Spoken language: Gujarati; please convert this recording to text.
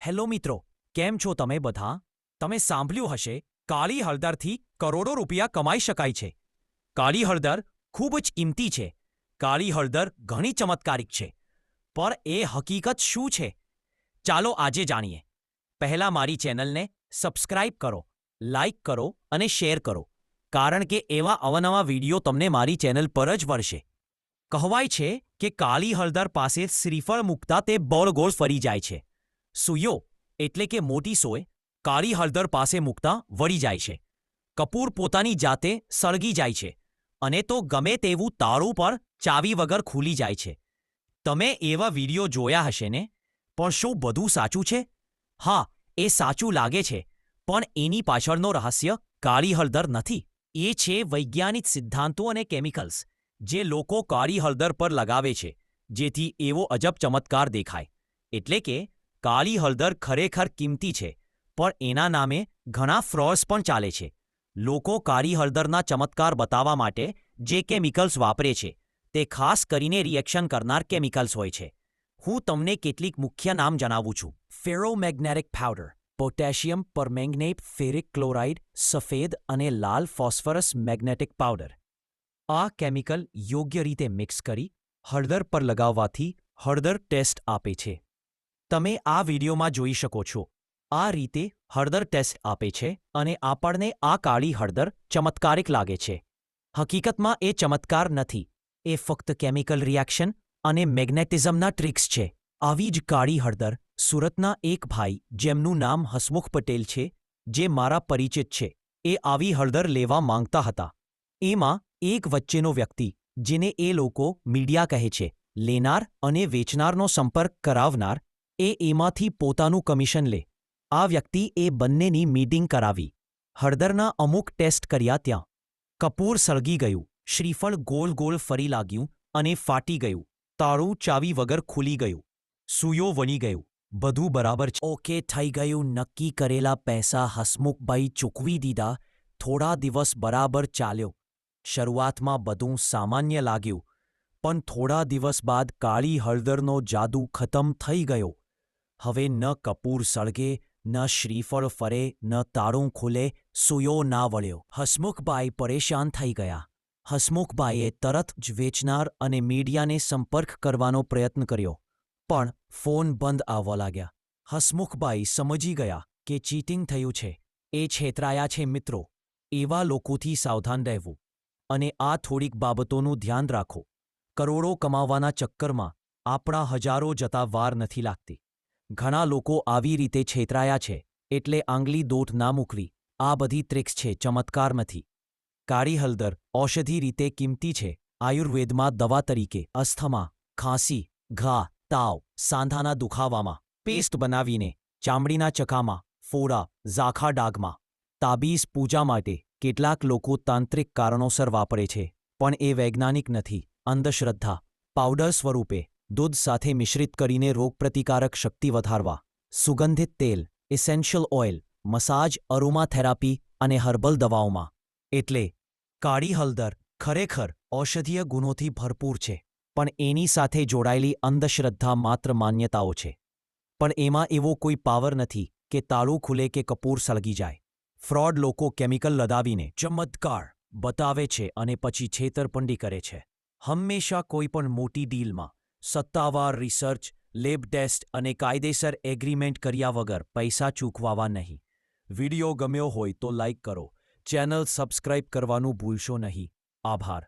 હેલો મિત્રો, કેમ છો તમે બધા? તમે સાંભળ્યું હશે, કાળી હળદરથી કરોડો રૂપિયા કમાઈ શકાય છે. કાળી હળદર ખૂબ જ કિંમતી છે. કાળી હળદર ઘણી ચમત્કારિક છે. પણ એ હકીકત શું છે? ચાલો આજે જાણીએ. પહેલા મારી ચેનલને સબસ્ક્રાઇબ કરો, લાઇક કરો અને શેર કરો, કારણ કે એવા અવનવા વિડીયો તમને મારી ચેનલ પર જ મળશે. કહેવાય છે કે કાળી હળદર પાસે શ્રીફળ મૂકતા તે બોલ ગોળ ફરી જાય છે. સુયો એટલે કે મોટી સોય કાળી હળદર પાસે મૂકતા વળી જાય છે. કપૂર પોતાની જાતે સળગી જાય છે અને તો ગમે તેવું તાળું પણ ચાવી વગર ખુલી જાય છે. તમે એવા વિડીયો જોયા હશે ને? પણ શું બધું સાચું છે? હા, એ સાચું લાગે છે, પણ એની પાછળનો રહસ્ય કાળી હળદર નથી. એ છે વૈજ્ઞાનિક સિદ્ધાંતો અને કેમિકલ્સ જે લોકો કાળી હળદર પર લગાવે છે જેથી એવો અજબ ચમત્કાર દેખાય. એટલે કે કાળી હળદર ખરેખર કિંમતી છે, પણ એના નામે ઘણા ફ્રોડ્સ પણ ચાલે છે. લોકો કાળી હળદરના ચમત્કાર બતાવવા માટે જે કેમિકલ્સ વાપરે છે તે ખાસ કરીને રિએક્શન કરનાર કેમિકલ્સ હોય છે. હું તમને કેટલીક મુખ્ય નામ જણાવું છું. Ferromagnetic powder, potassium permanganate ferric chloride, સફેદ અને લાલ ફોસ્ફરસ મેગ્નેટિક પાવડર. આ કેમિકલ યોગ્ય રીતે મિક્સ કરી હળદર પર લગાવવાથી હળદર ટેસ્ટ આપે છે. તમે આ વિડીયોમાં જોઈ શકો છો. આ રીતે હળદર ટેસ્ટ આપે છે અને આપણને આ કાળી હળદર ચમત્કારિક લાગે છે. હકીકતમાં એ ચમત્કાર નથી. એ ફક્ત કેમિકલ રિએક્શન અને મેગ્નેટિઝમના ટ્રિક્સ છે. આવી જ કાળી હળદર સુરતના એક ભાઈ જેમનું નામ હસમુખ પટેલ છે, જે મારા પરિચિત છે, એ આવી હળદર લેવા માંગતા હતા. એમાં એક વચ્ચેનો વ્યક્તિ, જેને એ લોકો મીડિયા કહે છે, લેનાર અને વેચનારનો સંપર્ક કરાવનાર, એ એમાંથી પોતાનું કમિશન લે. આ વ્યક્તિ એ બંનેની મીટિંગ કરાવી. હળદરના અમુક ટેસ્ટ કર્યા ત્યાં. કપૂર સળગી ગયું, શ્રીફળ ગોળ ગોળ ફરી લાગ્યું અને ફાટી ગયું, તાળું ચાવી વગર ખુલી ગયું, સુયો વળી ગયું. બધું બરાબર છે. ઓકે થઈ ગયું. નક્કી કરેલા પૈસા હસમુખભાઈ ચૂકવી દીધા. થોડા દિવસ બરાબર ચાલ્યો. શરૂઆતમાં બધું સામાન્ય લાગ્યું, પણ થોડા દિવસ બાદ કાળી હળદરનો જાદુ ખતમ થઈ ગયો. હવે ન કપૂર સળગે, ન શ્રીફળ ફરે, ન તાળું ખુલે, સુયો ના વળ્યો. હસમુખભાઈ પરેશાન થઈ ગયા. હસમુખભાઈએ તરત જ વેચનાર અને મીડિયાને સંપર્ક કરવાનો પ્રયત્ન કર્યો, પણ ફોન બંધ આવવા લાગ્યા. હસમુખભાઈ સમજી ગયા કે ચીટિંગ થયું છે, એ છેતરાયા છે. મિત્રો, એવા લોકોથી સાવધાન રહેવું અને આ થોડીક બાબતોનું ધ્યાન રાખો. કરોડો કમાવાના ચક્કરમાં આપણા હજારો જતા વાર નથી લાગતી. ઘણા લોકો આવી રીતે છેતરાયા છે, એટલે આંગળી દોટ ના મૂકવી. આ બધી ટ્રિક્સ છે, ચમત્કાર નથી. કાળી હળદર ઔષધિ રીતે કિંમતી છે. આયુર્વેદમાં દવા તરીકે અસ્થમા, ખાંસી, ઘા, તાવ, સાંધાના દુખાવામાં પેસ્ટ બનાવીને, ચામડીના ચકામાં, ફોડા, ઝાંખા ડાઘમાં, તાબીઝ પૂજા માટે કેટલાક લોકો તાંત્રિક કારણોસર વાપરે છે, પણ એ વૈજ્ઞાનિક નથી, અંધશ્રદ્ધા. પાવડર સ્વરૂપે દૂધ સાથે મિશ્રિત કરીને રોગપ્રતિકારક શક્તિ વધારવા. સુગંધિત તેલ, ઇસેન્શિયલ ઓઇલ, મસાજ, અરોમાથેરાપી અને હર્બલ દવાઓમાં. એટલે કાળી હળદર ખરેખર ઔષધીય ગુણોથી ભરપૂર છે, પણ એની સાથે જોડાયેલી અંધશ્રદ્ધા માત્ર માન્યતાઓ છે. પણ એમાં એવો કોઈ પાવર નથી કે તાળું ખુલે કે કપૂર સળગી જાય. ફ્રોડ લોકો કેમિકલ લગાવીને ચમત્કાર બતાવે છે અને પછી છેતરપિંડી કરે છે. હંમેશા કોઈ પણ મોટી ડીલમાં સત્તાવાર રિસર્ચ, લેબ ટેસ્ટ અને કાયદેસર એગ્રીમેન્ટ કર્યા વગર પૈસા ચૂકવવા નહીં. વિડીયો ગમ્યો હોય તો લાઇક કરો, ચેનલ સબસ્ક્રાઇબ કરવાનું ભૂલશો નહીં. આભાર.